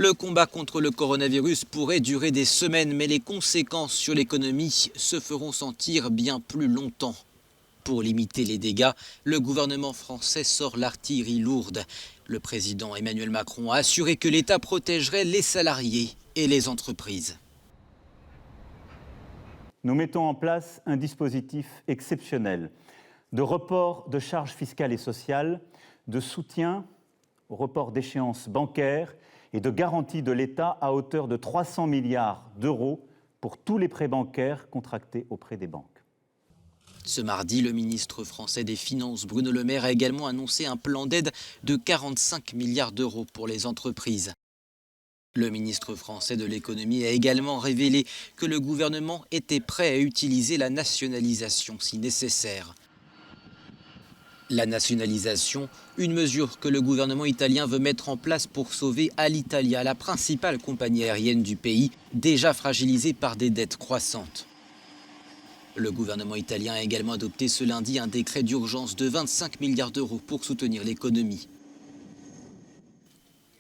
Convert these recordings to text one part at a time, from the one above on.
Le combat contre le coronavirus pourrait durer des semaines, mais les conséquences sur l'économie se feront sentir bien plus longtemps. Pour limiter les dégâts, le gouvernement français sort l'artillerie lourde. Le président Emmanuel Macron a assuré que l'État protégerait les salariés et les entreprises. Nous mettons en place un dispositif exceptionnel de report de charges fiscales et sociales, de soutien au report d'échéances bancaires et de garantie de l'État à hauteur de 300 milliards d'euros pour tous les prêts bancaires contractés auprès des banques. Ce mardi, le ministre français des Finances, Bruno Le Maire, a également annoncé un plan d'aide de 45 milliards d'euros pour les entreprises. Le ministre français de l'économie a également révélé que le gouvernement était prêt à utiliser la nationalisation si nécessaire. La nationalisation, une mesure que le gouvernement italien veut mettre en place pour sauver Alitalia, la principale compagnie aérienne du pays, déjà fragilisée par des dettes croissantes. Le gouvernement italien a également adopté ce lundi un décret d'urgence de 25 milliards d'euros pour soutenir l'économie.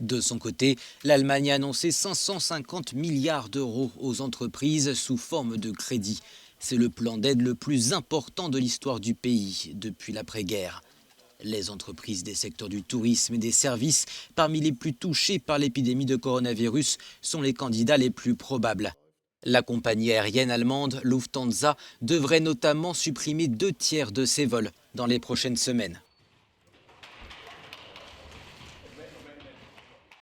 De son côté, l'Allemagne a annoncé 550 milliards d'euros aux entreprises sous forme de crédit. C'est le plan d'aide le plus important de l'histoire du pays depuis l'après-guerre. Les entreprises des secteurs du tourisme et des services, parmi les plus touchés par l'épidémie de coronavirus, sont les candidats les plus probables. La compagnie aérienne allemande Lufthansa devrait notamment supprimer 2 tiers de ses vols dans les prochaines semaines.